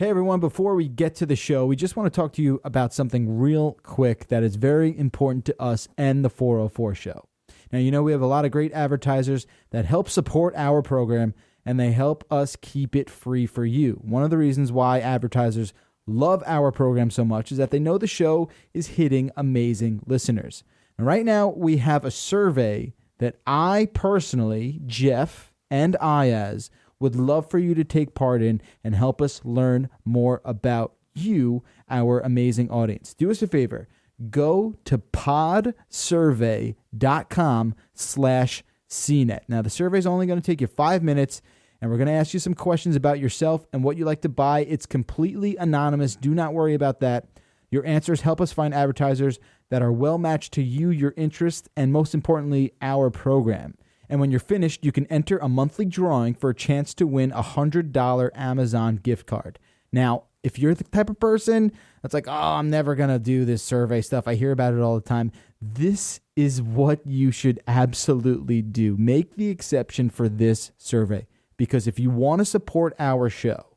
Hey everyone, before we get to the show, we just want to talk to you about something real quick that is very important to us and the 404 show. Now, you know we have a lot of great advertisers that help support our program, and they help us keep it free for you. One of the reasons why advertisers love our program so much is that they know the show is hitting amazing listeners. And right now, we have a survey that I personally, Jeff, and Ayaz would love for you to take part in and help us learn more about you, our amazing audience. Do us a favor. Go to podsurvey.com/CNET. Now, the survey is only going to take you 5 minutes, and we're going to ask you some questions about yourself and what you like to buy. It's completely anonymous. Do not worry about that. Your answers help us find advertisers that are well-matched to you, your interests, and most importantly, our program. And when you're finished, you can enter a monthly drawing for a chance to win a $100 Amazon gift card. Now, if you're the type of person that's like, oh, I'm never going to do this survey stuff, I hear about it all the time, this is what you should absolutely do. Make the exception for this survey. Because if you want to support our show,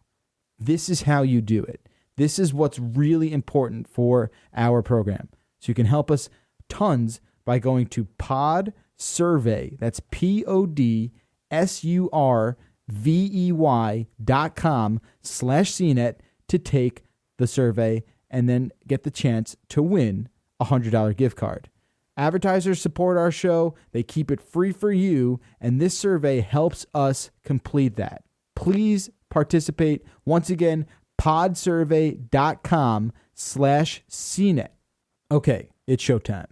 this is how you do it. This is what's really important for our program. So you can help us tons by going to podsurvey, that's podsurvey.com/CNET to take the survey and then get the chance to win a $100 gift card. Advertisers support our show. They keep it free for you, and this survey helps us complete that. Please participate. Once again, podsurvey.com/CNET. Okay, it's showtime.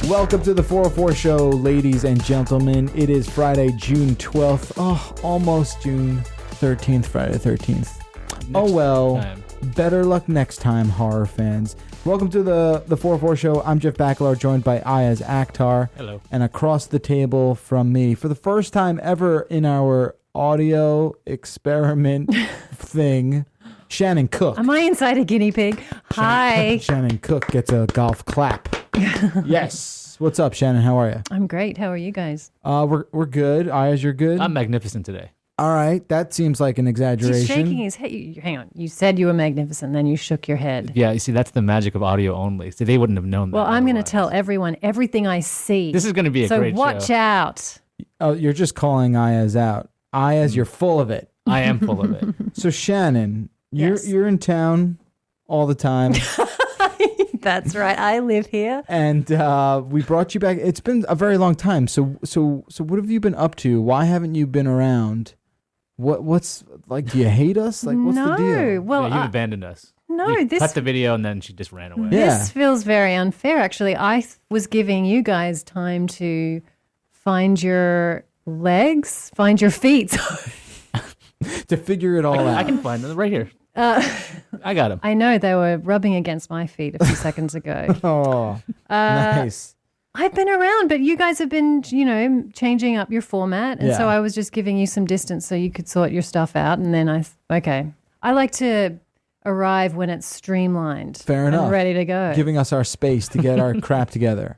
Welcome to the 404 show, ladies and gentlemen. It is Friday, June 12th. Oh, almost June 13th, Friday the 13th. Better luck next time, horror fans. Welcome to the 404 show. I'm Jeff Bakalar, joined by Ayaz Akhtar. Hello. And across the table from me, for the first time ever in our audio experiment thing, Shanon Cook. Am I inside a guinea pig? Hi. Shanon Cook gets a golf clap. Yes. What's up, Shanon? How are you? I'm great. How are you guys? We're good. Ayaz, you're good? I'm magnificent today. All right. That seems like an exaggeration. He's shaking his head. Hang on. You said you were magnificent, then you shook your head. Yeah, you see, that's the magic of audio only. See, they wouldn't have known that. Well, I'm going to otherwise. tell everyone everything I see. This is going to be a great show. So watch out. Oh, you're just calling Ayaz out. Ayaz, you're full of it. I am full of it. So, Shanon, you're in town all the time. That's right. I live here. And we brought you back. It's been a very long time. So what have you been up to? Why haven't you been around? What's like? Do you hate us? Like, what's the deal? Well, yeah, you abandoned us. No, you this cut the video and then she just ran away. Yeah. This feels very unfair. Actually, I was giving you guys time to find your legs, find your feet. To figure it all out. I can find them right here. I got them. I know they were rubbing against my feet a few seconds ago. Oh, nice. I've been around, but you guys have been, changing up your format. And so I was just giving you some distance so you could sort your stuff out. And then I like to arrive when it's streamlined. Fair enough. And ready to go. Giving us our space to get our crap together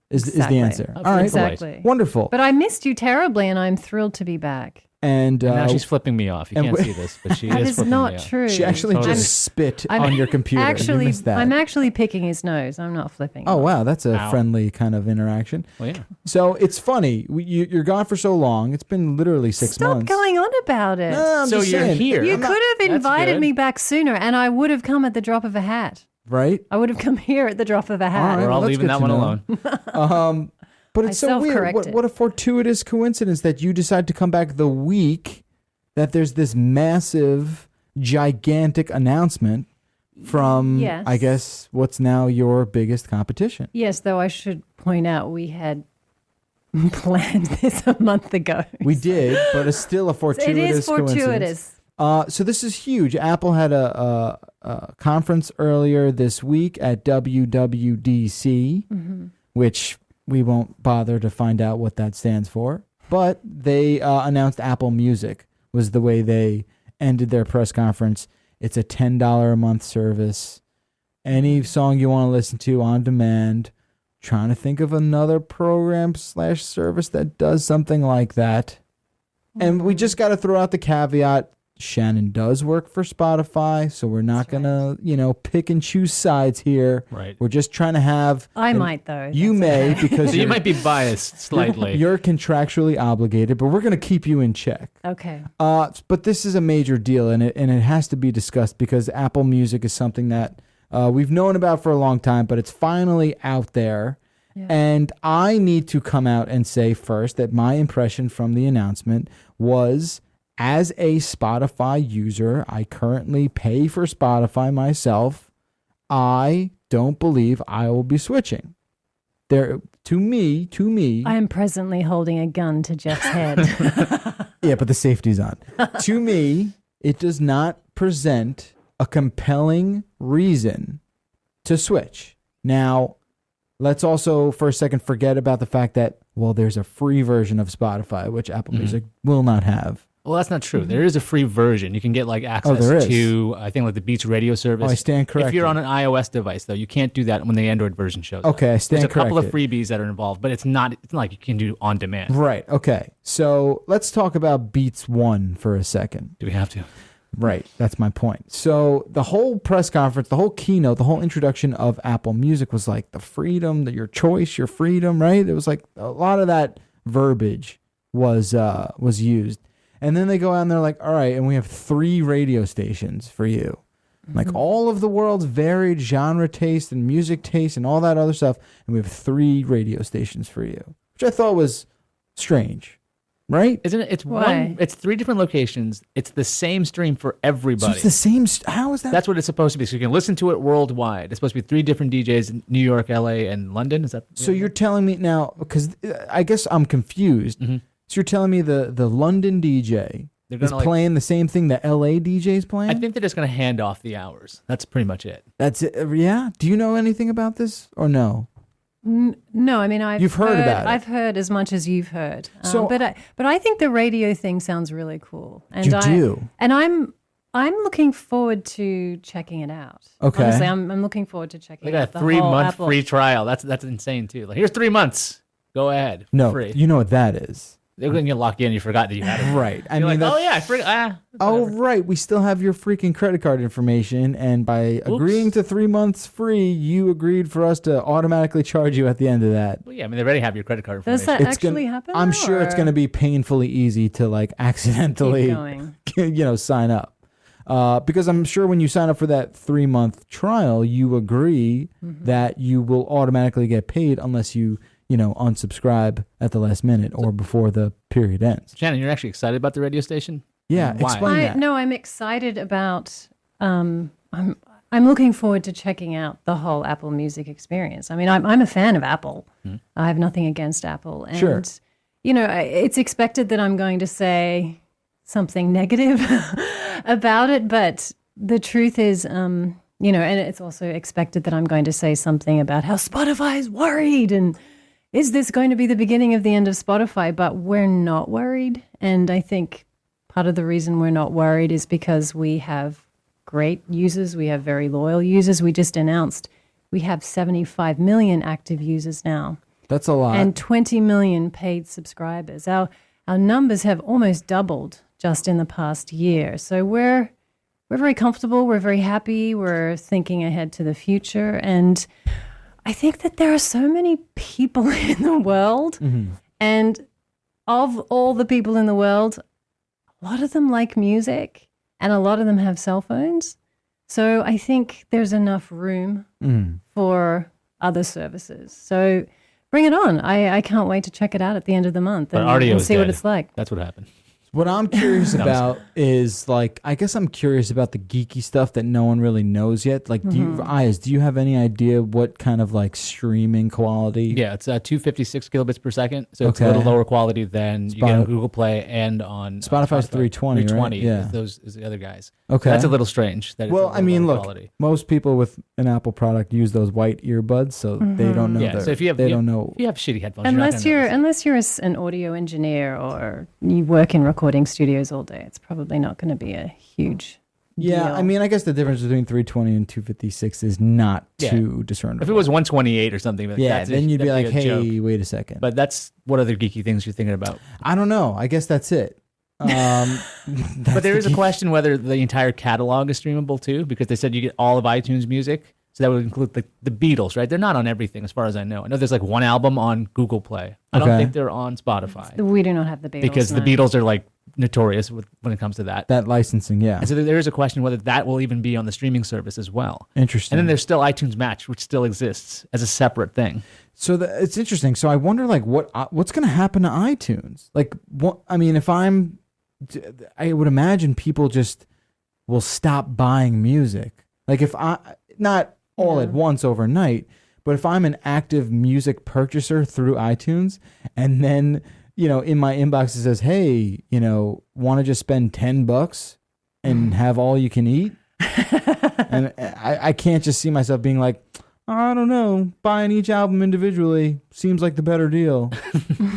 is the answer. All right. Exactly. Wonderful. But I missed you terribly, and I'm thrilled to be back. And now she's flipping me off. You can't see this, but she That is is flipping not me off. true. she actually Totally. just spit on your computer. You missed that. I'm actually picking his nose. I'm not flipping. Oh, him. wow. That's a Ow. friendly kind of interaction. Well, yeah. So it's funny. You're gone for so long. It's been literally 6 Stop months. going on about it. No, I'm So just you're saying. here. You I'm could have that's invited good. me back sooner, and I would have come at the drop of a hat. Right? I would have come here at the drop of a hat. All right. We're all that's leaving good that to one know. alone. But it's I so weird. self-corrected. What a fortuitous coincidence that you decide to come back the week that there's this massive, gigantic announcement from, Yes. I guess, what's now your biggest competition. Yes, though I should point out we had planned this a month ago. We did, but it's still a fortuitous It is coincidence. fortuitous. So this is huge. Apple had a conference earlier this week at WWDC, which we won't bother to find out what that stands for. But they announced Apple Music was the way they ended their press conference. It's a $10 a month service. Any song you want to listen to on demand. Trying to think of another program/service that does something like that. And we just got to throw out the caveat. Shanon does work for Spotify, so we're not going to, pick and choose sides here. Right. We're just trying to have... I might, though. You may, because... So you might be biased slightly. You're contractually obligated, but we're going to keep you in check. Okay. But this is a major deal, and it has to be discussed because Apple Music is something that we've known about for a long time, but it's finally out there. Yeah. And I need to come out and say first that my impression from the announcement was... As a Spotify user, I currently pay for Spotify myself. I don't believe I will be switching. To me. I am presently holding a gun to Jeff's head. Yeah, but the safety's on. To me, it does not present a compelling reason to switch. Now, let's also for a second forget about the fact that, there's a free version of Spotify, which Apple Music will not have. Well, that's not true. There is a free version. You can get access to, I think, the Beats radio service. I stand corrected. If you're on an iOS device, though, you can't do that when the Android version shows up. Okay, I stand corrected. There's a couple of freebies that are involved, but it's not like you can do on demand. Right, okay. So let's talk about Beats One for a second. Do we have to? Right, that's my point. So the whole press conference, the whole keynote, the whole introduction of Apple Music was like the freedom, your choice, your freedom, right? It was like a lot of that verbiage was used. And then they go out and they're like, all right, and we have 3 radio stations for you. Like all of the world's varied genre taste and music taste and all that other stuff. And we have 3 radio stations for you, which I thought was strange, right? Isn't it? It's Why? It's 3 different locations. It's the same stream for everybody. So it's the same. How is that? That's what it's supposed to be. So you can listen to it worldwide. It's supposed to be 3 different DJs in New York, LA, and London. Is that? So you're telling me now, because I guess I'm confused. Mm-hmm. So you're telling me the London DJ is playing the same thing the LA DJ is playing? I think they're just going to hand off the hours. That's pretty much it. That's it. Yeah. Do you know anything about this or no? No, I mean you've heard about it. I've heard as much as you've heard. But I think the radio thing sounds really cool. And you do. And I'm looking forward to checking it out. Okay. Honestly, I'm looking forward to checking it out. They got a 3-month free trial. That's insane too. Here's 3 months. Go ahead. No, free. You know what that is. They're going to get locked in. You forgot that you had it. Right. I mean, I forgot. Right. We still have your freaking credit card information. And by agreeing to 3 months free, you agreed for us to automatically charge you at the end of that. Well, yeah. I mean, they already have your credit card information. Does that actually happen? I'm sure it's going to be painfully easy to accidentally, sign up. Because I'm sure when you sign up for that 3-month trial, you agree that you will automatically get paid unless you unsubscribe at the last minute or before the period ends. Shannon, you're actually excited about the radio station? Yeah, why? Explain that. No, I'm excited about. I'm looking forward to checking out the whole Apple Music experience. I mean, I'm a fan of Apple. I have nothing against Apple, and sure. It's expected that I'm going to say something negative about it, but the truth is, and it's also expected that I'm going to say something about how Spotify is worried and. Is this going to be the beginning of the end of Spotify? But we're not worried. And I think part of the reason we're not worried is because we have great users. We have very loyal users. We just announced we have 75 million active users now. That's a lot. And 20 million paid subscribers. Our numbers have almost doubled just in the past year. So we're very comfortable. We're very happy. We're thinking ahead to the future. And I think that there are so many people in the world, and of all the people in the world, a lot of them like music, and a lot of them have cell phones. So I think there's enough room for other services. So bring it on. I can't wait to check it out at the end of the month and see what it's like. That's what happened. What I'm curious about is like, I guess I'm curious about the geeky stuff that no one really knows yet. Like, do you have any idea what kind of like streaming quality? Yeah, it's 256 kilobits per second, so it's a little lower quality than you get on Google Play and on Spotify's 320, 320, right? Yeah, those is the other guys. Okay, so that's a little strange. That well, it's a little lower quality. Most people with an Apple product use those white earbuds, so they don't know. Yeah, so if you have shitty headphones, unless you're an audio engineer or you work in recording studios all day, it's probably not going to be a huge deal. I mean, I guess the difference between 320 and 256 is not too discernible. If it was 128 or something, then you'd be like, hey, joke. wait a second. But that's what other geeky things you're thinking about. I don't know. I guess that's it. But there is a question whether the entire catalog is streamable too, because they said you get all of iTunes music. So that would include the Beatles, right? They're not on everything as far as I know. I know there's like one album on Google Play. I don't think they're on Spotify. We do not have the Beatles. Because the Beatles are like notorious when it comes to that. That licensing, yeah. And so there is a question whether that will even be on the streaming service as well. Interesting. And then there's still iTunes Match, which still exists as a separate thing. So it's interesting. So I wonder like what's going to happen to iTunes? Like, I would imagine people just will stop buying music. Like if not all at once overnight, but if I'm an active music purchaser through iTunes and then, in my inbox it says, hey, want to just spend $10 and have all you can eat? And I can't just see myself being like, I don't know, buying each album individually seems like the better deal.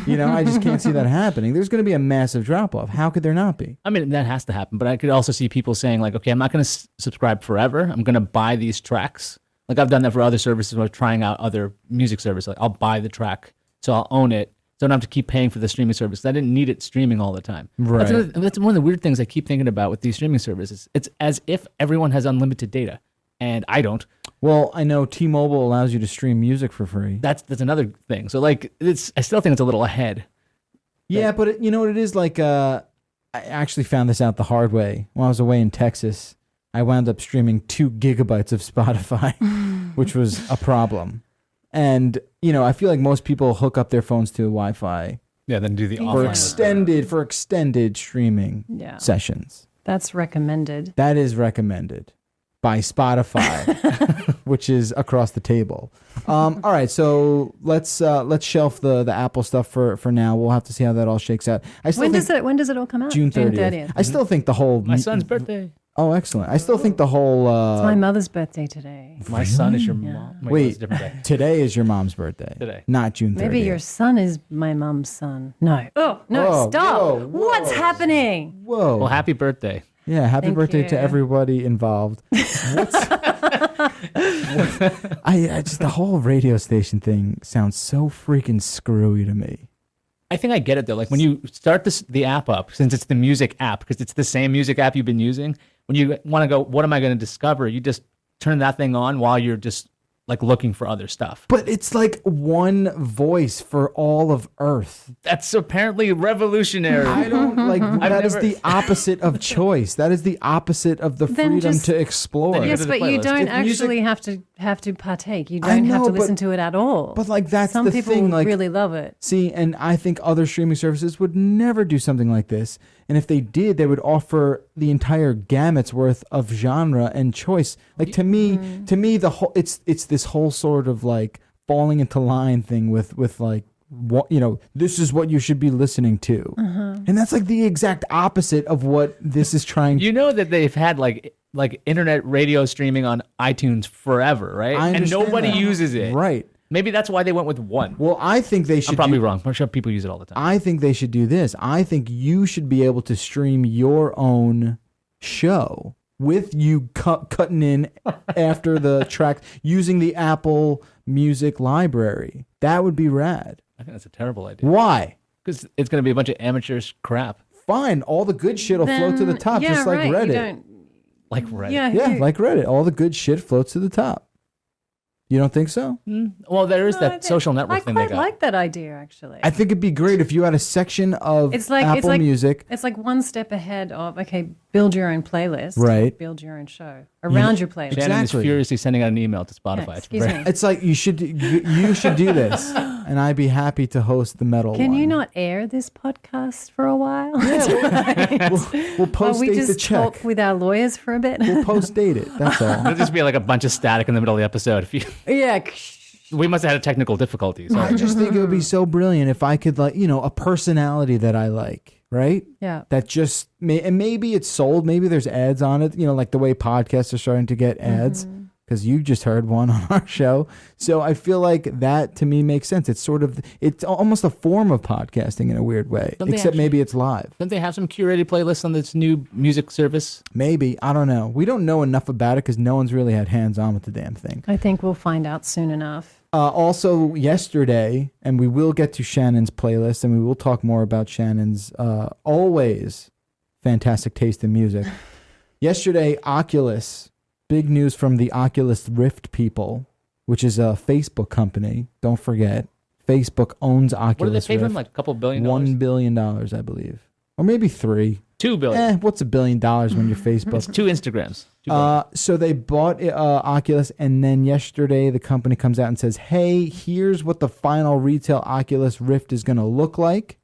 I just can't see that happening. There's going to be a massive drop off. How could there not be? I mean, that has to happen, but I could also see people saying like, okay, I'm not going to subscribe forever. I'm going to buy these tracks. Like I've done that for other services when I'm trying out other music services. Like I'll buy the track, so I'll own it. So I don't have to keep paying for the streaming service. I didn't need it streaming all the time. Right. That's one of the weird things I keep thinking about with these streaming services. It's as if everyone has unlimited data, and I don't. Well, I know T-Mobile allows you to stream music for free. That's another thing. So like, I still think it's a little ahead. Yeah, but you know what it is? Like, I actually found this out the hard way when I was away in Texas. I wound up streaming 2 gigabytes of Spotify, which was a problem. And, I feel like most people hook up their phones to Wi-Fi. Yeah, then do the offline. For extended streaming sessions. That's recommended. That is recommended by Spotify, which is across the table. All right, so let's shelf the Apple stuff for now. We'll have to see how that all shakes out. When does it all come out? June 30th. I still think the whole... My son's birthday. Oh, excellent. I still think the whole... it's my mother's birthday today. My son is your mom. Wait, it's a different day. Today is your mom's birthday. Today. Not June 30th. Maybe your son is my mom's son. No. Oh, no, stop. Whoa. What's happening? Whoa. Well, happy birthday. Yeah, happy birthday to everybody involved. I just the whole radio station thing sounds so freaking screwy to me. I think I get it though. Like when you start the app up, since it's the music app, because it's the same music app you've been using, when you want to go, what am I going to discover? You just turn that thing on while you're just like looking for other stuff. But it's like one voice for all of Earth. That's apparently revolutionary. I don't like that is the opposite of choice. That is the opposite of the freedom to explore. Yes, but you don't actually have to partake. You don't have to listen to it at all. But like that's some the people thing. Like, really love it. See, and I think other streaming services would never do something like this. And if they did, they would offer the entire gamut's worth of genre and choice. Like to me, the whole it's this whole sort of like falling into line thing with like what this is what you should be listening to, and that's like the exact opposite of what this is trying. That they've had like internet radio streaming on iTunes forever, right? And nobody uses it, right? Maybe that's why they went with one. Well, I think they should. I'm probably wrong. I'm sure people use it all the time. I think they should do this. I think you should be able to stream your own show with you cutting in after the track using the Apple Music library. That would be rad. I think that's a terrible idea. Why? Because it's going to be a bunch of amateur crap. Fine. All the good shit will float to the top, just like Reddit. Like Reddit. Yeah, like Reddit. All the good shit floats to the top. You don't think so? Well, there is that social network thing they got. I quite like that idea, actually. I think it'd be great if you had a section of Apple Music. It's like one step ahead of, okay, build your own playlist. Right. Build your own show around your playlist. Shannon is furiously sending out an email to Spotify. Excuse me. It's like you should do this. and I'd be happy to host the metal Can one. you not air this podcast for a while? We'll post we date the just check. talk with our lawyers for a bit? We'll post date it. That's all. There'll just be like a bunch of static in the middle of the episode. Yeah. We must have had a technical difficulty. So. I just think it would be so brilliant if I could, like, a personality that I like, right? Yeah. That just and maybe it's sold. Maybe there's ads on it. Like the way podcasts are starting to get ads. Because you just heard one on our show. So I feel like that to me makes sense. It's almost a form of podcasting in a weird way, except maybe it's live. Don't they have some curated playlists on this new music service? Maybe. I don't know. We don't know enough about it because no one's really had hands-on with the damn thing. I think we'll find out soon enough. Also, yesterday, and we will get to Shannon's playlist, and we will talk more about Shannon's always fantastic taste in music. Yesterday, Oculus... Big news from the Oculus Rift people, which is a Facebook company. Don't forget, Facebook owns Oculus Rift. What do they pay for them? Like a couple $1 billion? $1 billion, I believe. Or maybe $3 $2 billion. What's $1 billion when you're Facebook? It's 2 Instagrams. So they bought Oculus, and then yesterday the company comes out and says, hey, here's what the final retail Oculus Rift is going to look like.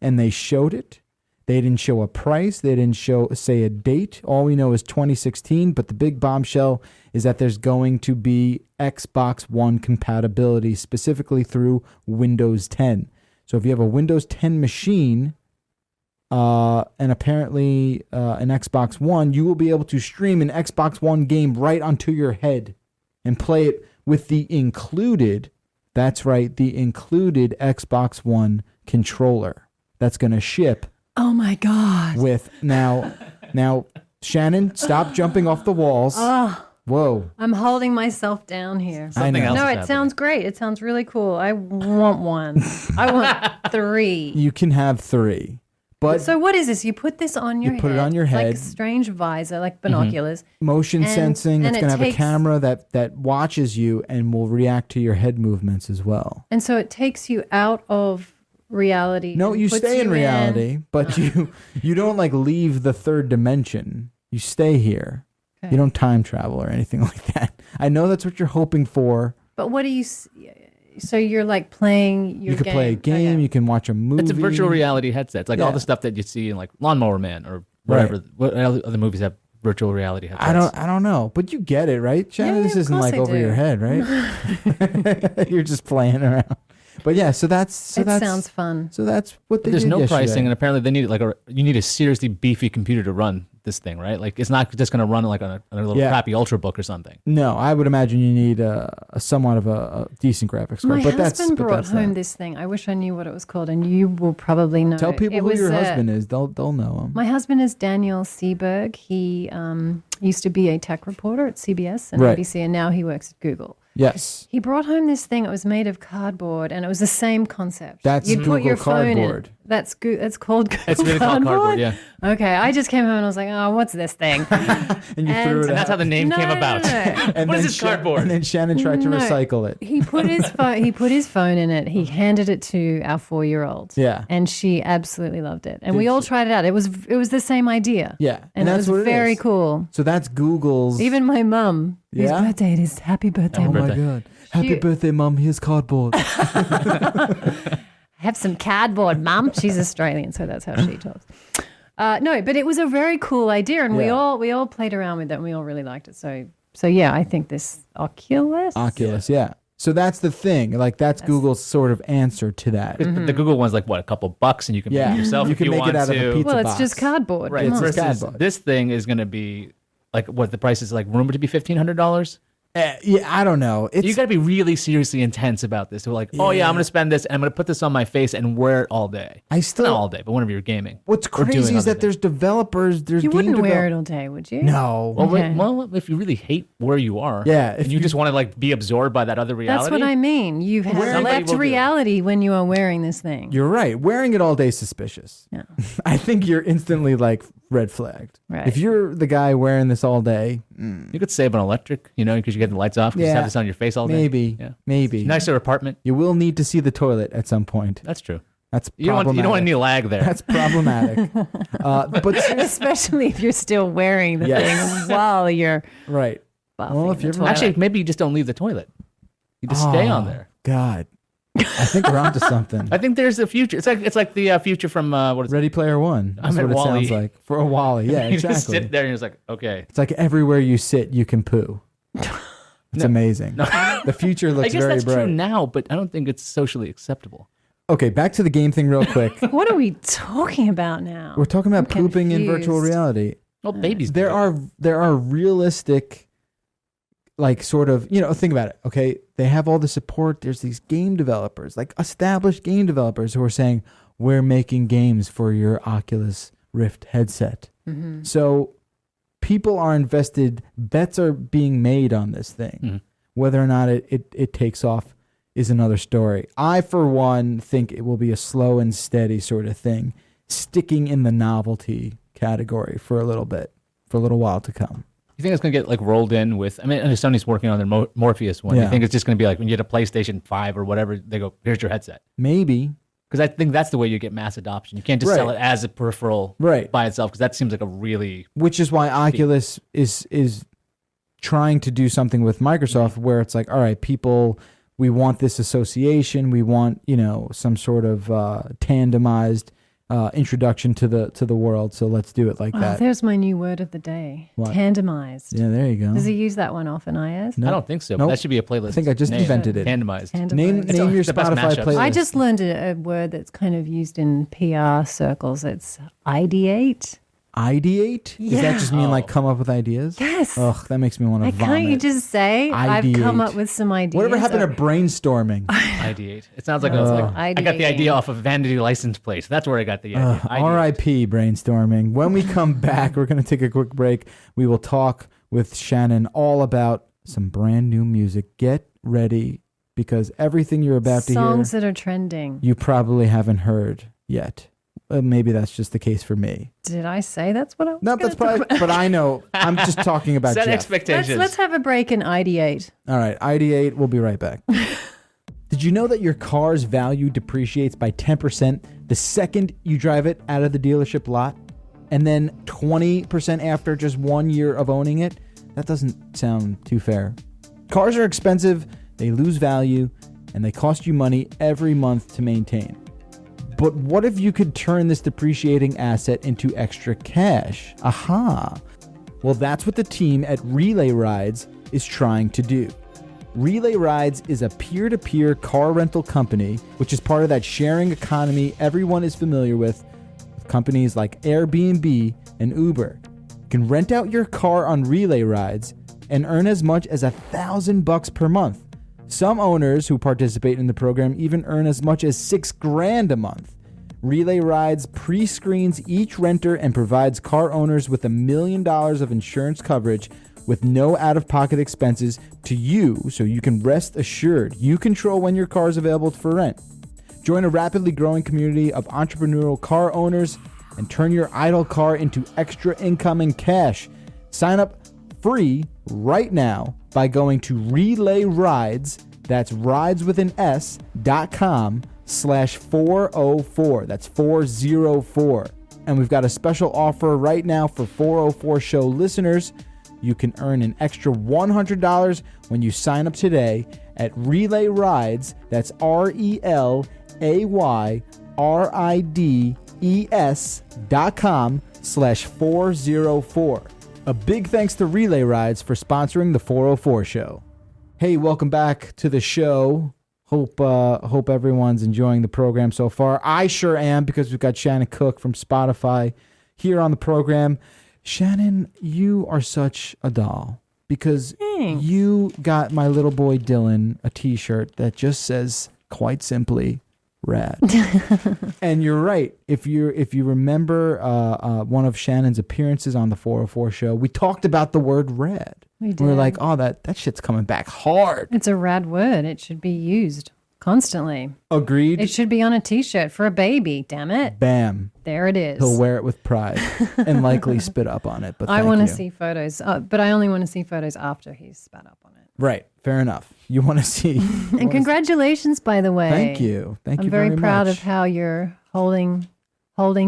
And they showed it. They didn't show a price. They didn't say a date. All we know is 2016, but the big bombshell is that there's going to be Xbox One compatibility, specifically through Windows 10. So if you have a Windows 10 machine and apparently an Xbox One, you will be able to stream an Xbox One game right onto your head and play it with the included, that's right, the included Xbox One controller that's going to ship. Oh my God. With now, Shannon, stop jumping off the walls. Whoa. I'm holding myself down here. Something else No, is it happening. sounds great. It sounds really cool. I want one. I want 3. You can have 3. But So what is this? You put this on your head. put it on your head. Like a strange visor, like binoculars. motion sensing, and it's going to it have a takes- camera that watches you and will react to your head movements as well. And so it takes you out of reality. No, and you puts stay in you reality, but you don't like leave the third dimension. You stay here. Okay. You don't time travel or anything like that. I know that's what you're hoping for. But what do you... So you're like playing your You can game. play a game. Okay. You can watch a movie. It's a virtual reality headset. It's like all Yeah. the stuff that you see in like Lawnmower Man or whatever. Right. What other movies have virtual reality headsets? I don't know, but you get it, right, Jenna? Yeah, This of isn't course like I over do. your head, right? You're just playing around. But yeah, so that's Sounds fun. So that's what they There's did no yesterday. pricing, and apparently they need you need a seriously beefy computer to run this thing, right? Like it's not just going to run like on a little Yeah. crappy Ultrabook or something. No, I would imagine you need a somewhat of a decent graphics card. My but husband brought that's home that. this thing. I wish I knew what it was called, and you will probably know. Tell people It who was, your husband is. They'll know him. My husband is Daniel Seberg. He used to be a tech reporter at CBS and Right. ABC, and now he works at Google. Yes, He brought home this thing. It was made of cardboard, and it was the same concept. That's You'd Google put your phone in. Cardboard. That's It's called Google It's really called cardboard, yeah. Okay, I just came home and I was like, oh, what's this thing? and you threw it And out. that's how the name came about. And What is then this cardboard? And then Shannon tried to No. recycle it. He put his phone. He put his phone in it. He handed it to our 4-year-old. Yeah. and she absolutely loved it. And we Did all she? tried it out. It was the same idea. Yeah, and it that's was what it very is. cool. So that's Google's. Even my mum, whose Yeah? birthday it is, happy birthday, oh Mum. my god! Happy She- birthday, Mum. Here's cardboard. Have some cardboard, Mum. She's Australian, so that's how she talks. No, but it was a very cool idea, and we Yeah. all played around with it, and we all really liked it. So yeah, I think this Oculus, yeah. So that's the thing. Like that's Google's sort of answer to that. The Google one's like what, a couple bucks, and you can make Yeah. it yourself You if can you make it want out of a to. pizza Well, it's box. just cardboard. Right. Come on. It's just Versus cardboard. this thing is going to be like what the price is like rumored to be $1,500. Yeah, I don't know. It's You got to be really seriously intense about this. To like, oh yeah, I'm going to spend this, and I'm going to put this on my face and wear it all day. I still- not all day, but whenever you're gaming. what's or doing crazy is other that there's developers. There's You game wouldn't wear it develop- all day, would you? No. Well, Okay. well, if you really hate where you are, Yeah, if and you you- just want to like be absorbed by that other reality. That's what I mean. You have Somebody left will do it. reality when you are wearing this thing. You're right. Wearing it all day is suspicious. Yeah. I think you're instantly like red flagged. Right. If you're the guy wearing this all day, You could save on electric, because you get the lights off. You just have this on your face all day. maybe, Yeah. maybe. Nicer apartment. You will need to see the toilet at some point. That's true. That's You don't problematic. want any lag there. That's problematic. But Especially if you're still wearing the Yes. thing while you're right. buffing Well, if the you're- toilet. Actually, maybe you just don't leave the toilet. You just stay on Oh, there. God. I think we're onto something. I think there's a future. It's like the future from what is it? Ready Player One. That's what it sounds like. For a Wally. Yeah, You exactly. just sit there and it's like, okay. It's like everywhere you sit, you can poo. It's amazing. The future looks I guess very that's bright. true now, but I don't think it's socially acceptable. Okay, back to the game thing real quick. What are we talking about now? We're talking about I'm pooping in virtual confused. reality. Well, babies. There are realistic, like, sort of, think about it. Okay, they have all the support. There's these game developers, like established game developers, who are saying, we're making games for your Oculus Rift headset. Mm-hmm. So people are invested. Bets are being made on this thing. Mm-hmm. Whether or not it takes off is another story. I, for one, think it will be a slow and steady sort of thing, sticking in the novelty category for a little while to come. You think it's going to get like rolled in with, I mean, Sony's working on their Morpheus one. Yeah. You think it's just going to be like when you get a PlayStation 5 or whatever, they go, here's your headset. Maybe. Because I think that's the way you get mass adoption. You can't just sell it as a peripheral by itself, because that seems like a really... Which is why Oculus is trying to do something with Microsoft where it's like, all right, people, we want this association. We want, some sort of tandemized introduction to the world. So let's do it like that. There's my new word of the day. What? Tandemized. Yeah, there you go. Does he use that one often, IS? Nope. I don't think so. Nope. But that should be a playlist. I think I just name. invented it. Tandemized. Name your the best Spotify mashup. playlist. I just learned a word that's kind of used in PR circles. It's ideate. Ideate? Does that just mean like come up with ideas? Yes. Ugh, that makes me want to vomit. Can't you just say, I've come Ideate. up with some ideas? Whatever happened to brainstorming? Ideate. It sounds like I got the idea off of Vanity License Plate. That's where I got the idea. Ideate. R.I.P. brainstorming. When we come back, we're going to take a quick break. We will talk with Shanon all about some brand new music. Get ready, because everything you're about to hear, songs that are trending. you probably haven't heard yet. Maybe that's just the case for me. Did I say that's what I was No, gonna that's probably, talk about? but I know. I'm just talking about Set Jeff. expectations. Let's have a break and ideate. All right, ideate. We'll be right back. Did you know that your car's value depreciates by 10% the second you drive it out of the dealership lot? And then 20% after just 1 year of owning it? That doesn't sound too fair. Cars are expensive, they lose value, and they cost you money every month to maintain. But what if you could turn this depreciating asset into extra cash? Aha! Well, that's what the team at Relay Rides is trying to do. Relay Rides is a peer-to-peer car rental company, which is part of that sharing economy everyone is familiar with companies like Airbnb and Uber. You can rent out your car on Relay Rides and earn as much as $1,000 per month. Some owners who participate in the program even earn as much as $6,000 a month. Relay Rides pre-screens each renter and provides car owners with $1 million of insurance coverage with no out-of-pocket expenses to you, so you can rest assured you control when your car is available for rent. Join a rapidly growing community of entrepreneurial car owners and turn your idle car into extra income and cash. Sign up free right now by going to Relay Rides, that's rides with an S.com/404. That's 404. And we've got a special offer right now for 404 Show listeners. You can earn an extra $100 when you sign up today at Relay Rides. That's RELAYRIDES.com/404. A big thanks to Relay Rides for sponsoring the 404 Show. Hey, welcome back to the show. Hope everyone's enjoying the program so far. I sure am, because we've got Shanon Cook from Spotify here on the program. Shanon, you are such a doll, because you got my little boy Dylan a t-shirt that just says, quite simply, rad. And you're right. If you remember one of Shannon's appearances on the 404 Show, we talked about the word rad. We did. We were like, oh, that shit's coming back hard. It's a rad word. It should be used constantly. Agreed. It should be on a t-shirt for a baby, damn it. Bam. There it is. He'll wear it with pride and likely spit up on it. But I want to you. see photos, but I only want to see photos after he's spat up on it. Right. Fair enough. You want to see. And congratulations, by the way. Thank you. Thank you I'm very proud much. of how you're holding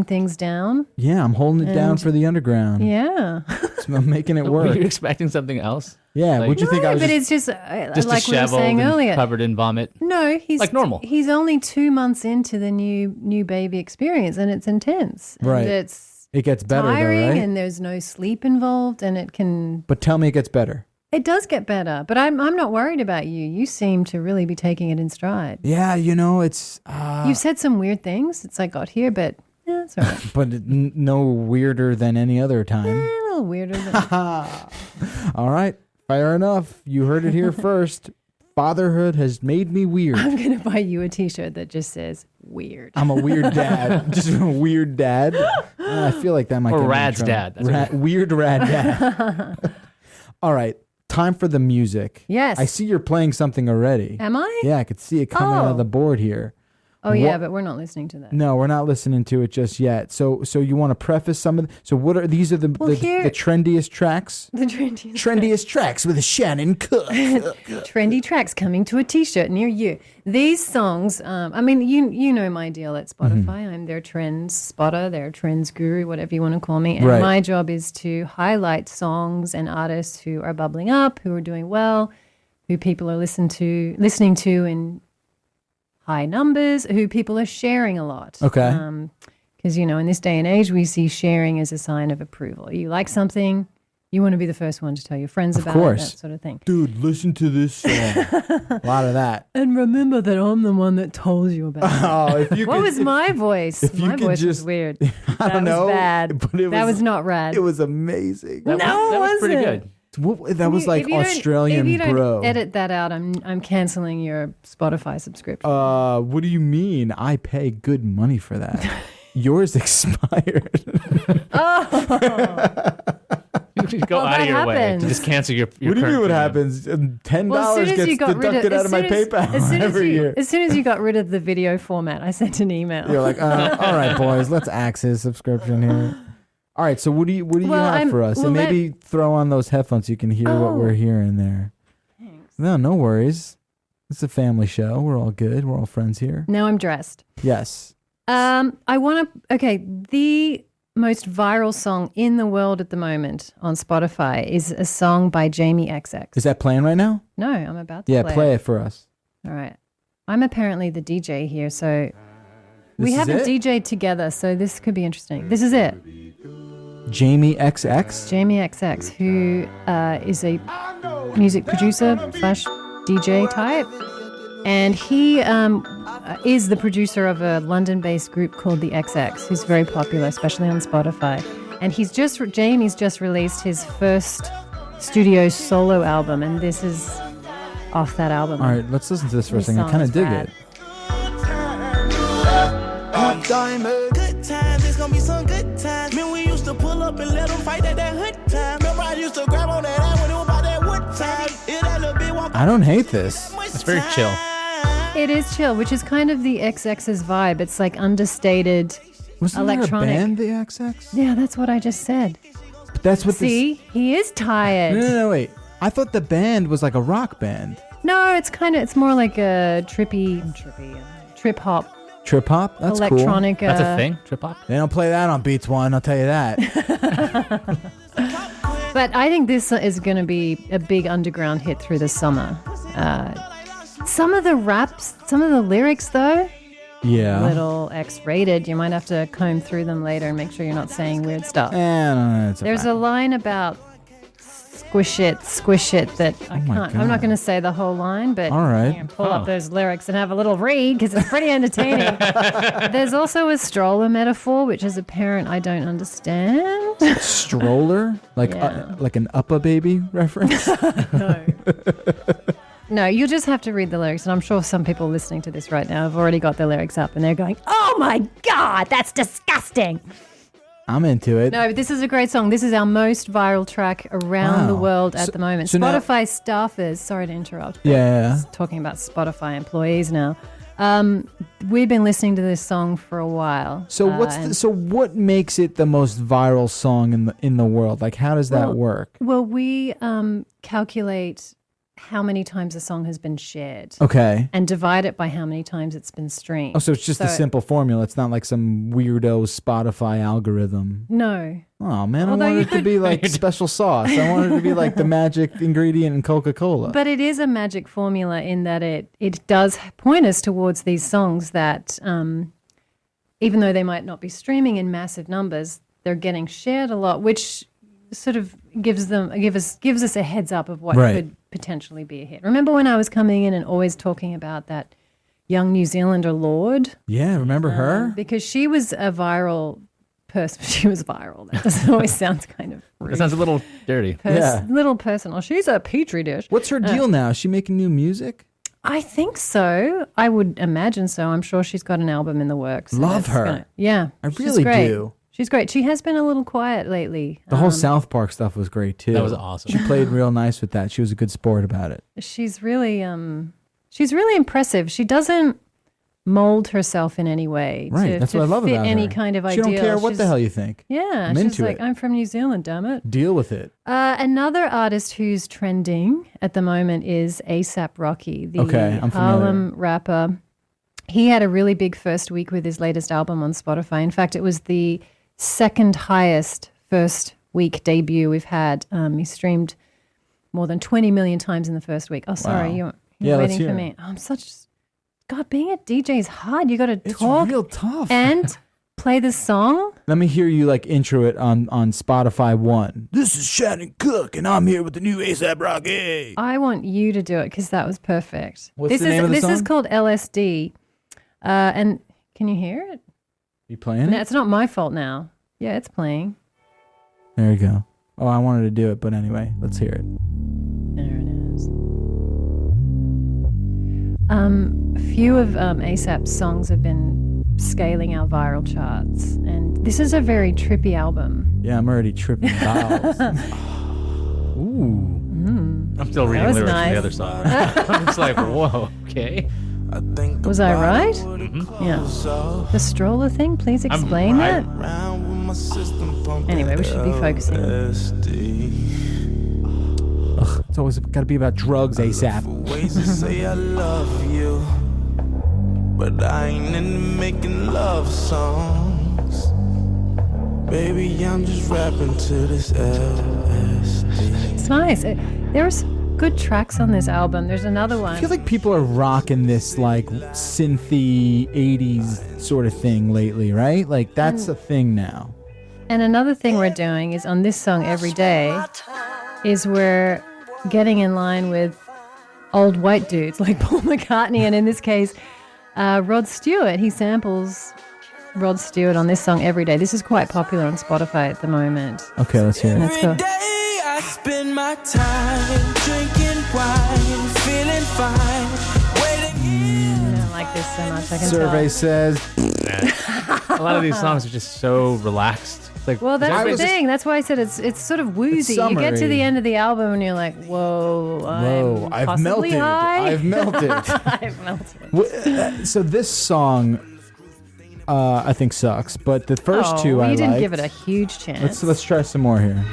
things down. Yeah, I'm holding it down for the underground. Yeah. I'm making it Were work. you expecting something else? Yeah, Like- would you think I was but just, it's just Just like we were disheveled saying and earlier. covered in vomit. No, he's Like normal. He's only 2 months into the new baby experience, and it's intense. And Right. it's it gets better though, tiring, right? and there's no sleep involved, and it can. But tell me it gets better. It does get better, but I'm not worried about you. You seem to really be taking it in stride. Yeah, it's You've said some weird things since I got here, but yeah, it's all right. but no weirder than any other time. A little weirder than All right, fair enough. You heard it here first. Fatherhood has made me weird. I'm going to buy you a T-shirt that just says "weird." I'm a weird dad. Just a weird dad. I feel like that might Or get me in Rad's trouble. dad. That's Weird rad dad. All right, time for the music. Yes. I see you're playing something already. Am I? Yeah, I could see it coming out of Oh. the board here. Oh yeah, What- but we're not listening to that. No, we're not listening to it just yet. So you want to preface some of so what are these are the here- trendiest tracks? The trendiest Trendiest tracks with Shanon Cook. trendy tracks coming to a T-shirt near you. These songs, I mean, you know my deal at Spotify. Mm-hmm. I'm their trends spotter, their trends guru, whatever you want to call me. And Right. my job is to highlight songs and artists who are bubbling up, who are doing well, who people are listening to in high numbers, who people are sharing a lot. Okay. Because, in this day and age, we see sharing as a sign of approval. You like something, you want to be the first one to tell your friends about course. it, that sort of thing. Dude, listen to this song. A lot of that. And remember that I'm the one that told you about it. Oh, if you What could, was my voice? if you My could voice was just- weird. I don't That know, was bad. but it That was- was not rad. it was amazing. No, that was pretty wasn't. good. That was like If you don't- Australian if you don't bro. edit that out, I'm canceling your Spotify subscription. What do you mean? I pay good money for that. Yours expired. You go Well, out of that your way happens. to just cancel your What do you current mean? What premium. happens? $10 Well, as soon as gets you got rid deducted of, out of my PayPal every year. As soon as you got rid of the video format, I sent an email. You're like, all right, boys, let's axe his subscription here. All right, so what do you Well, have for us? well, And maybe throw on those headphones so you can hear what we're hearing there. Thanks. No worries. It's a family show. We're all good. We're all friends here. Now I'm dressed. Yes. I want to. Okay, the most viral song in the world at the moment on Spotify is a song by Jamie XX. Is that playing right now? No, I'm about to Yeah, play play it. it for us. All right. I'm apparently the DJ here, so we This is haven't it? DJ'd together, so this could be interesting. This is it. Jamie XX. Jamie XX, who is a music producer / DJ type. And he is the producer of a London-based group called the XX, who's very popular, especially on Spotify. And Jamie's just released his first studio solo album, and this is off that album. All right, let's listen to this for a This second. I song kind of is dig rad. it. Good times, it's gonna be some good times. Man, we used to pull up and let them fight at that hood time. Remember, I used to grab on that ass when it was about that wood time. It that little bit walk I don't hate this. It's very chill. It is chill, which is kind of the XX's vibe. It's like understated. Wasn't Electronic. there a band, the XX? Yeah, that's what I just said. But that's what See, he is tired. No, wait. I thought the band was like a rock band. No, it's more like a trip hop, Trip hop? That's cool. electronic. That's a thing, trip hop. They don't play that on Beats One, I'll tell you that. But I think this is going to be a big underground hit through the summer. Some of the raps, some of the lyrics, though, Yeah. little X-rated. You might have to comb through them later and make sure you're not saying weird stuff. And There's a line about squish it that I my can't. I'm not God. going to say the whole line, but All right. you can pull up those lyrics and have a little read because it's pretty entertaining. There's also a stroller metaphor, which as a parent I don't understand. Stroller? Like Yeah. like an Uppa Baby reference? No, you'll just have to read the lyrics, and I'm sure some people listening to this right now have already got the lyrics up and they're going, "Oh my God, that's disgusting." I'm into it. No, but this is a great song. This is our most viral track around the Wow. world at So- the moment. so now- Spotify staffers, sorry to interrupt. but Yeah. talking about Spotify employees now. We've been listening to this song for a while. So what makes it the most viral song in the world? Like how does that Well, work? Well, we calculate how many times a song has been shared. Okay. And divide it by how many times it's been streamed. Oh, so it's just a simple formula. It's not like some weirdo Spotify algorithm. No. Oh, man. Although I wanted you it to could- be like special sauce. I wanted it to be like the magic ingredient in Coca-Cola. But it is a magic formula in that it does point us towards these songs that, even though they might not be streaming in massive numbers, they're getting shared a lot, which sort of gives us a heads up of what could potentially be a hit. Remember when I was coming in and always talking about that young New Zealander Lorde? Yeah, remember her? Because she was a viral person. She was viral. That doesn't always sound kind of rude. It sounds a little dirty. Little personal. She's a petri dish. What's her deal now? Is she making new music? I think so. I would imagine so. I'm sure she's got an album in the works. Love her. Yeah. I she's really great. do. She's great. She has been a little quiet lately. The whole South Park stuff was great too. That was awesome. She played real nice with that. She was a good sport about it. She's really impressive. She doesn't mold herself in any way. Right. That's what I love fit about any her. kind of She ideal. don't care what the hell you think. Yeah. I'm she's into like, it. I'm from New Zealand, damn it. Deal with it. Another artist who's trending at the moment is A$AP Rocky, the Okay, I'm familiar. Harlem rapper. He had a really big first week with his latest album on Spotify. In fact, it was the second highest first week debut we've had. He streamed more than 20 million times in the first week. Oh, sorry, Wow. you're let's waiting hear for it. me. I'm God, being a DJ is hard. You got to It's talk real tough. and play the song. Let me hear you like intro it on Spotify 1. This is Shanon Cook, and I'm here with the new A$AP Rocky. I want you to do it because that was perfect. What's the name of the This is song? called LSD. And can you hear it? You playing No, it? it's not my fault now. Yeah, it's playing. There you go. Oh, I wanted to do it, but anyway, let's hear it. There it is. A few of A$AP's songs have been scaling our viral charts, and this is a very trippy album. Yeah, I'm already tripping balls. Ooh. I'm still reading was lyrics from nice. the other song. I'm just like, whoa, okay. Was I right? Yeah. The stroller thing, please explain that. Anyway, we should be focusing. Ugh, it's always got to be about drugs, A$AP. Ways to say I love you, but I ain't into making love songs. Baby, I'm just rapping to this LSD. It's nice. There's good tracks on this album. There's another one. I feel like people are rocking this like synthy 80s sort of thing lately, right? Like that's a thing now. And another thing we're doing is on this song Every Day is we're getting in line with old white dudes like Paul McCartney, and in this case, Rod Stewart. He samples Rod Stewart on this song Every Day. This is quite popular on Spotify at the moment. Okay, let's hear it. Let's go. Every day I spend my time drinking wine, feeling fine, waiting. I don't like this so much. I can Survey tell. says A lot of these songs are just so relaxed. It's like, Well, that's the everybody- thing. That's why I said it's sort of woozy. You get to summery. the end of the album and you're like, whoa, whoa, I'm I've possibly melted. high. I've melted. I've melted. So this song I think sucks, but the first two I you didn't liked. give it a huge chance. Let's try some more here.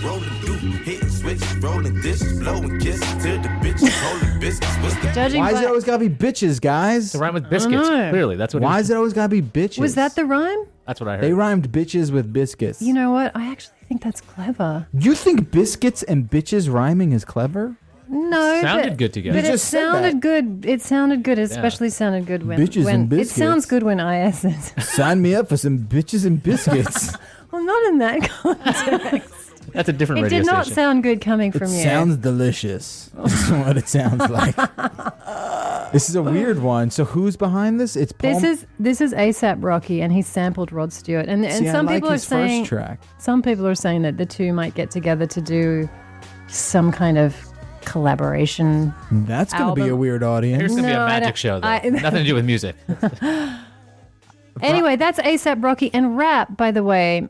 Rolling through, hit switch, rolling dishes, blowing kisses to the bitches, holding biscuits. What's the Judging Why is by, it always gotta be bitches, guys? To rhyme with biscuits, know. clearly. That's what Why is it always gotta be bitches? was that the rhyme? That's what I heard. They rhymed bitches with biscuits. You know what? I actually think that's clever. You think biscuits and bitches rhyming is clever? No, Sounded but, good together. But You it just said sounded that. good. It sounded good. It especially sounded good when Bitches when and it sounds biscuits. good when IS is. Sign me up for some bitches and biscuits. Well, not in that context. That's a different It radio did not station. sound good coming It from you. sounds delicious. That's what it sounds like. This is a weird one. So who's behind this? It's Paul. This is A$AP Rocky, and he sampled Rod Stewart. And See, some I like people are his saying first track. some people are saying that the two might get together to do some kind of collaboration. That's going to be album. a weird audience. Here's going to be No, a I magic don't- show, though. I- Nothing to do with music. Anyway, that's A$AP Rocky, and rap, by the way,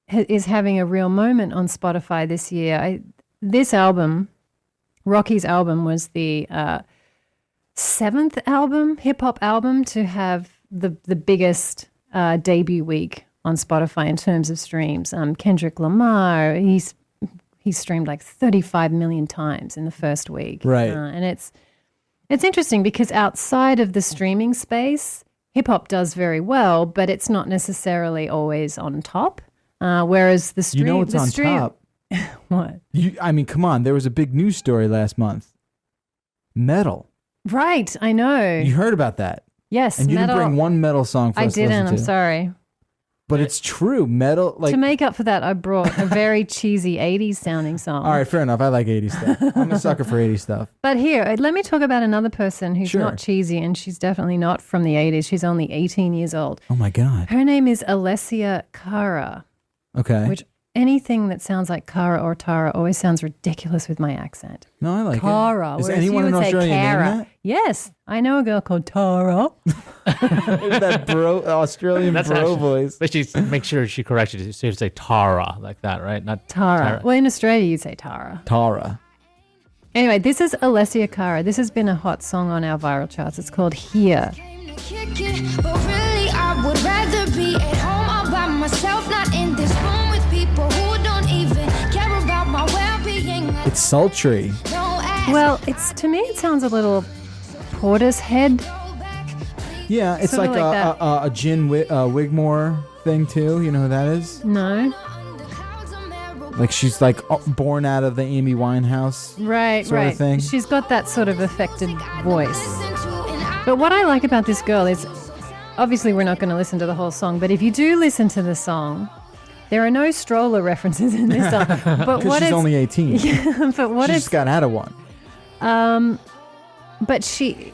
is having a real moment on Spotify this year. This album, Rocky's album, was the seventh hip hop album to have the biggest debut week on Spotify in terms of streams. Kendrick Lamar, he streamed like 35 million times in the first week. Right. And it's interesting because outside of the streaming space, hip hop does very well, but it's not necessarily always on top. Whereas the stream, You know what's on top? What? I mean, come on. There was a big news story last month. Metal. Right, I know. You heard about that. Yes, And you metal. didn't bring one metal song for I us to listen didn't. I'm to. sorry. But it's true. Metal, like... To make up for that, I brought a very cheesy 80s sounding song. All right, fair enough. I like 80s stuff. I'm a sucker for 80s stuff. But here, let me talk about another person who's Sure. not cheesy, and she's definitely not from the 80s. She's only 18 years old. Oh, my God. Her name is Alessia Cara, Okay. which anything that sounds like Cara or Tara always sounds ridiculous with my accent. No, I like Cara. it. Is whereas anyone you in would say Australia Cara. named that? Yes, I know a girl called Tara. Is that Australian That's bro actually- voice? But she make sure she corrects you. So you have to say Tara like that, right? Not Tara. Well, in Australia, you'd say Tara. Tara. Anyway, this is Alessia Cara. This has been a hot song on our viral charts. It's called Here. Came to kick it, but really I would rather be at home all by myself, not in this room with people who don't even care about my well-being. It's sultry. Don't ask Well, to me, it sounds a little Portishead. Yeah, it's Sort like, of like a Gin Wigmore thing, too. You know who that is? No. Like, she's like born out of the Amy Winehouse. Right, Sort of right. thing. She's got that sort of affected voice. But what I like about this girl is, obviously we're not going to listen to the whole song, but if you do listen to the song, there are no stroller references in this song. But Because what she's it's, only 18. yeah, but what She it's just got out of one. But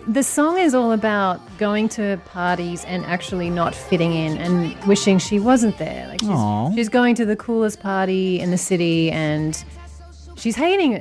the song is all about going to parties and actually not fitting in and wishing she wasn't there. Like Aw. she's going to the coolest party in the city and she's hating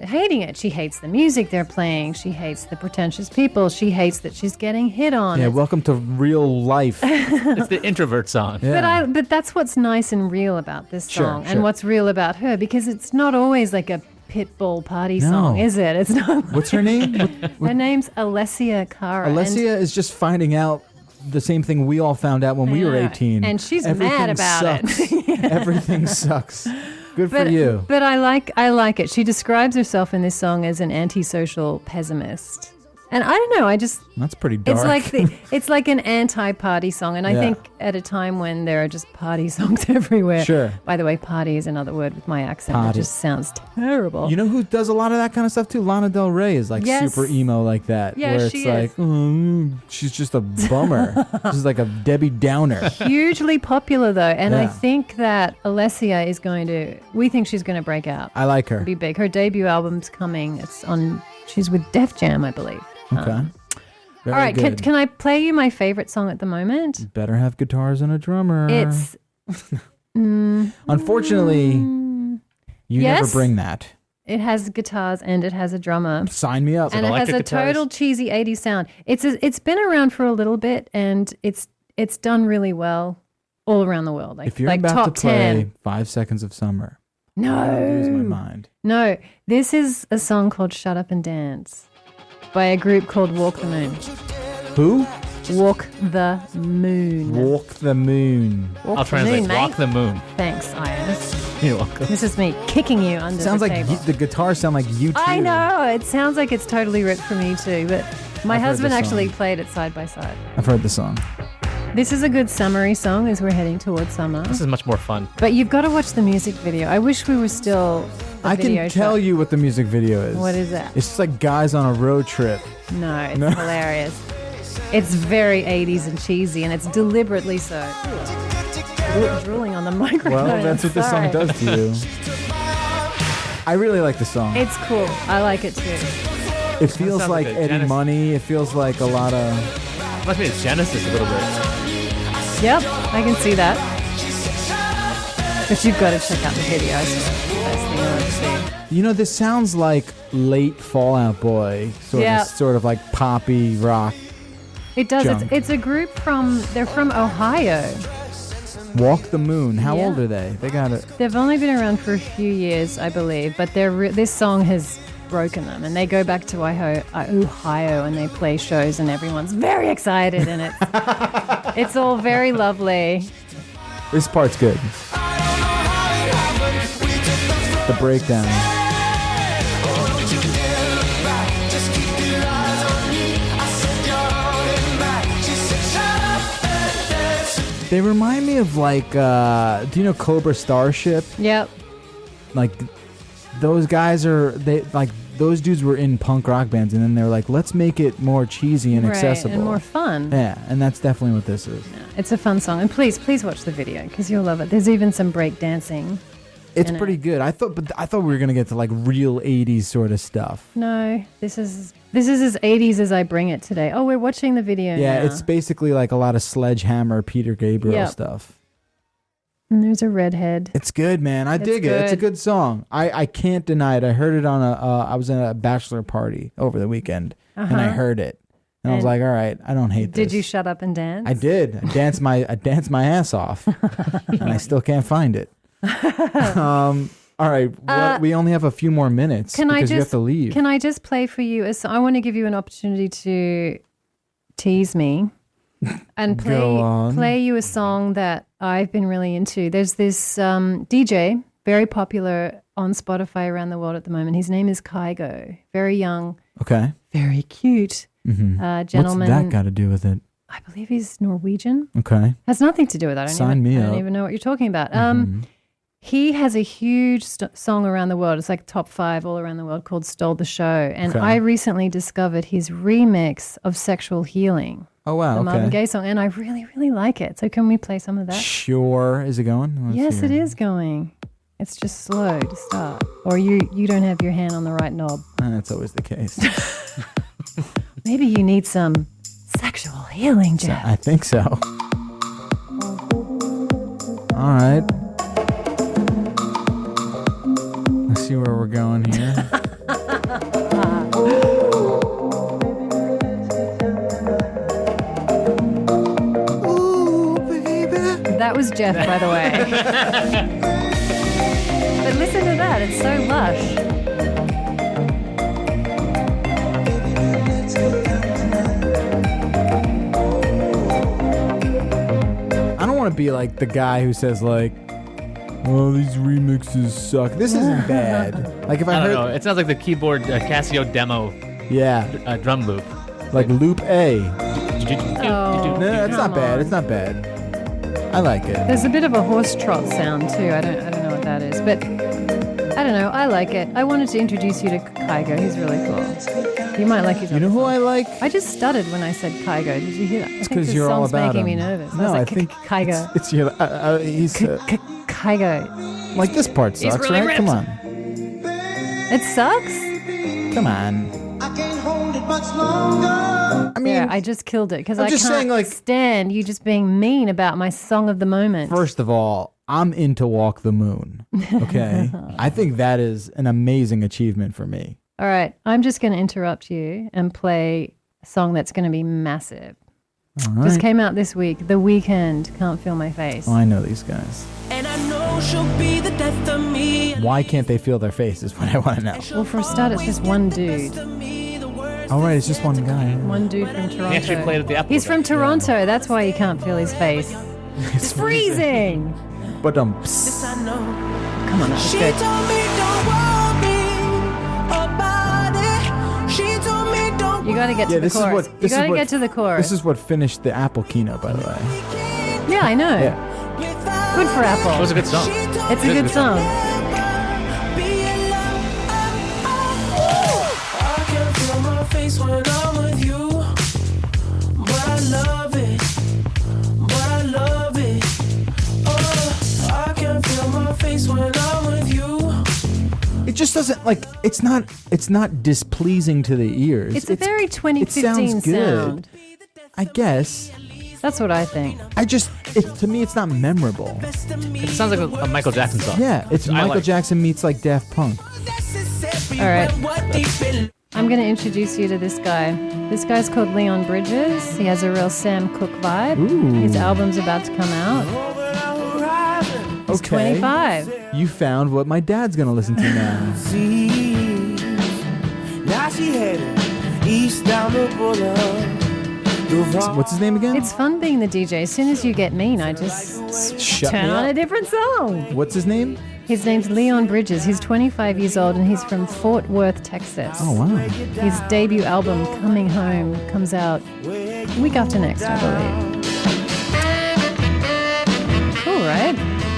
it. She hates the music they're playing. She hates the pretentious people. She hates that she's getting hit on. Yeah, welcome to real life. It's the introvert song. Yeah. But that's what's nice and real about this Sure, song sure. and what's real about her, because it's not always like a pitbull party song, is it? It's not. What's her name? Her name's Alessia Cara. Alessia is just finding out the same thing we all found out when we were Yeah, 18. and she's Everything mad about it. sucks. Everything sucks. Good for you. But I like it. She describes herself in this song as an antisocial pessimist. And I don't know, That's pretty dark. it's like an anti-party song, and I Yeah. think at a time when there are just party songs everywhere. Sure. By the way, party is another word with my accent. Party. It just sounds terrible. You know who does a lot of that kind of stuff too? Lana Del Rey is like Yes. super emo like that. Yeah, where it's she like, she's just a bummer. She's like a Debbie Downer. Hugely popular though, and I Yeah. think that Alessia we think she's going to break out. I like her. Be big. Her debut album's coming. She's with Def Jam, I believe. Okay. Very All right, good. can I play you my favorite song at the moment? Better have guitars and a drummer. It's Unfortunately, you never Yes? bring that. it has guitars and it has a drummer. Sign me up. And it has electric a guitars? total cheesy 80s sound. It's been around for a little bit and it's done really well all around the world. Like, If you're like about top to play 10. 5 Seconds of Summer, I'll lose my No. mind. No, this is a song called Shut Up and Dance by a group called Walk the Moon. Who? Walk the Moon. Walk the Moon. Walk I'll the translate. moon, mate. Walk the moon. Thanks, Ian. You're welcome. This is me kicking you under Sounds the like table. the guitars sound like you too. I know. It sounds like it's totally ripped from you too, but my I've heard husband the actually song. played it side by side. I've heard the song. This is a good summery song as we're heading towards summer. This is much more fun. But you've got to watch the music video. I wish we were still a I video can tell shot. you what the music video is. What is that? It's just like guys on a road trip. No, it's hilarious. It's very 80s and cheesy, and it's deliberately so. Drooling on the microphone. Well, that's what this song Sorry. does to you. I really like the song. It's cool. I like it too. It feels sounds like like a Eddie Genesis. Money. It feels like a lot of... Must be a Genesis a little bit. Yep, I can see that. But you've got to check out the video. It's the best thing I've ever seen. You know, this sounds like late Fall Out Boy. Yeah. Sort of like poppy rock. It does. Junk. It's a group they're from Ohio. Walk the Moon. How Yeah. old are they? They got it. They've only been around for a few years, I believe, but this song has broken them, and they go back to Ohio and they play shows, and everyone's very excited, and it's all very lovely. This part's good. The breakdown. They remind me of like, do you know Cobra Starship? Yep. Like, those guys those dudes were in punk rock bands, and then they're like, let's make it more cheesy and accessible. And more fun. Yeah, and that's definitely what this is. Yeah, it's a fun song. And please watch the video because you'll love it. There's even some break dancing. It's pretty good. I thought we were going to get to like real 80s sort of stuff. No, this is as 80s as I bring it today. Oh, we're watching the video Yeah, now. it's basically like a lot of Sledgehammer, Peter Gabriel stuff. And there's a redhead. It's good, man. I dig it. It's a good song. I can't deny it. I heard it on I was in a bachelor party over the weekend, and I heard it. And I was like, all right, I don't hate this. Did you shut up and dance? I did. I danced my ass off, and I still can't find it. All right, we only have a few more minutes because you have to leave. Can I just play for you? I want to give you an opportunity to tease me and play you a song that I've been really into. There's this DJ, very popular on Spotify around the world at the moment. His name is Kygo. Very young. Okay. Very cute gentleman. What's that got to do with it? I believe he's Norwegian. Okay. Has nothing to do with that. I don't even know what you're talking about. He has a huge song around the world. It's like top 5 all around the world called Stole the Show. And I recently discovered his remix of Sexual Healing. Oh, wow. The Marvin Gaye song. And I really, really like it. So can we play some of that? Sure. Is it going? Yes, it is going. It's just slow to start. Or you don't have your hand on the right knob. That's always the case. Maybe you need some sexual healing, Jeff. I think so. All right. Let's see where we're going here. Ooh, baby. That was Jeff, by the way. But listen to that. It's so lush. I don't want to be like the guy who says like, "Oh, these remixes suck." This isn't bad. Like if I don't heard, know. It sounds like the keyboard Casio demo yeah, drum loop. like loop A. Oh, No, it's not come bad. on. It's not bad. I like it. There's a bit of a horse trot sound too. I don't know what that is, but I don't know. I like it. I wanted to introduce you to Kygo. He's really cool. You might like his. You know who I like? I just stuttered when I said Kygo. Did you hear that? It's because you're all about making him. me nervous. No, I was like, think Kygo. It's your. He's Kygo. like this part sucks, really right? ripped. Come on, It sucks. come on. I can't hold it much longer. I mean, Yeah, I just killed it because I'm I just can't saying, like- stand you just being mean about my song of the moment. first of all, I'm into Walk the Moon. Okay, I think that is an amazing achievement for me. All right, I'm just going to interrupt you and play a song that's going to be massive. All right. Just came out this week. The Weeknd, Can't Feel My Face. Oh, I know these guys. And I know she'll be the death of me. Why can't they feel their face is what I want to know. Well, for a start, it's just one dude. All right, it's just one guy. One dude from Toronto. He actually played at the Apple. He's from Toronto. That's why you can't feel his face. It's freezing. But Yes, I know. Come on, that's She good. told me don't worry about it. She told me don't You got to get to the this is chorus. what You got to get to the chorus. This is what finished the Apple keynote, by the way. Yeah, I know. Yeah. Good for Apple. It was a good song. It's a good song. I can feel my face when I'm with you, but I love it, oh, I can feel my face when I'm with you. It just doesn't like it's not displeasing to the ears. It's a very 2015 sounds good. sound. I guess. That's what I think. To me it's not memorable. It sounds like a Michael Jackson song. Yeah, it's I Michael like- Jackson meets like Daft Punk. All right. I'm going to introduce you to this guy. This guy's called Leon Bridges. He has a real Sam Cooke vibe. Ooh. His album's about to come out. He's 25. You found what my dad's gonna listen to now. Now she headed east down the boulevard. What's his name again? It's fun being the DJ. As soon as you get mean, I just Shut turn me on up. a different song. What's his name? His name's Leon Bridges. He's 25 years old and he's from Fort Worth, Texas. Oh wow. His debut album, Coming Home, comes out week after next, I believe.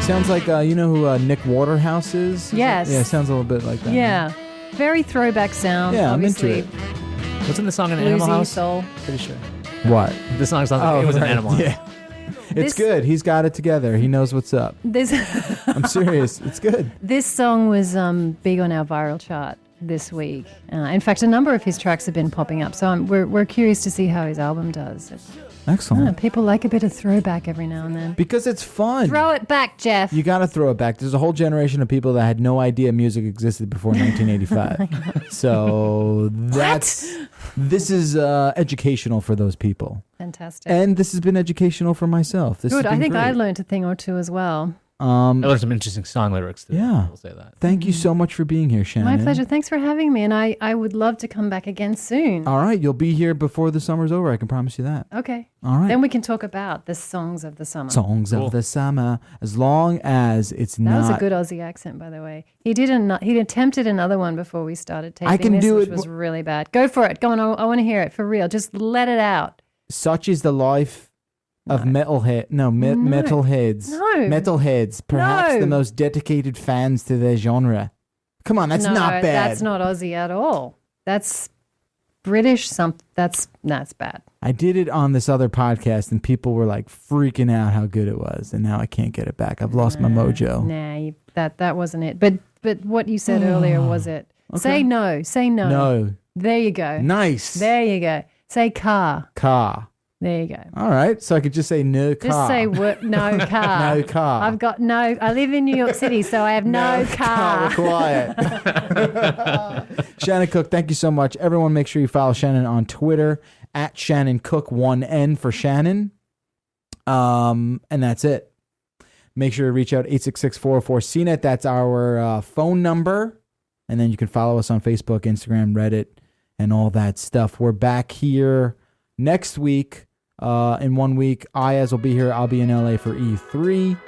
Sounds like, you know who Nick Waterhouse is? Yes. Yeah, it sounds a little bit like that. Yeah. Very throwback sound. Yeah, obviously. I'm into it. Wasn't the song in Animal Bluesy House? soul. Pretty sure. What? The song sounds like it was an right. Animal House. Yeah. It's This- good. He's got it together. He knows what's up. This I'm serious. It's good. this song was big on our viral chart this week. In fact, a number of his tracks have been popping up. So we're curious to see how his album does. Excellent. People like a bit of throwback every now and then. Because it's fun. Throw it back, Jeff. You got to throw it back. There's a whole generation of people that had no idea music existed before 1985. So this is educational for those people. Fantastic. And this has been educational for myself. This Good. has I been think great. I learned a thing or two as well. I learned some interesting song lyrics too. Yeah. I'll say that. Thank you so much for being here, Shannon. My pleasure. Thanks for having me. And I would love to come back again soon. All right, you'll be here before the summer's over. I can promise you that. Okay. All right. Then we can talk about the songs of the summer. Songs Cool. of the summer, as long as it's That not. was a good Aussie accent, by the way. He attempted another one before we started taping I can this, do which it. was really bad. Go for it. Go on. I want to hear it for real. Just let it out. Such is the life of metalheads. No. Metalheads, perhaps No. the most dedicated fans to their genre. Come on, that's No, not bad. That's not Aussie at all. That's British. That's bad. I did it on this other podcast, and people were like freaking out how good it was, and now I can't get it back. I've lost my mojo. Nah, that wasn't it. But what you said earlier was it. Okay. Say no. Say no. No. There you go. Nice. There you go. Say car. Car. There you go. All right, so I could just say no car. Just say no car. No car. I've got no. I live in New York City, so I have no car. Quiet. Shannon Cook, thank you so much. Everyone, make sure you follow Shannon on Twitter at Shanon Cook, 1N for Shannon. And that's it. Make sure to reach out 866-404-CNET. That's our phone number. And then you can follow us on Facebook, Instagram, Reddit, and all that stuff. We're back here next week. In 1 week, Ayaz will be here. I'll be in LA for E3.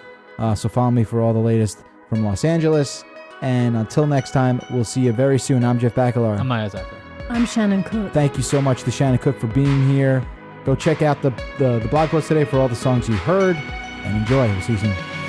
So follow me for all the latest from Los Angeles. And until next time, we'll see you very soon. I'm Jeff Bakalar. I'm Maya Zucker. I'm Shanon Cook. Thank you so much to Shannon Cook for being here. Go check out the blog post today for all the songs you heard. And enjoy. We'll see you soon.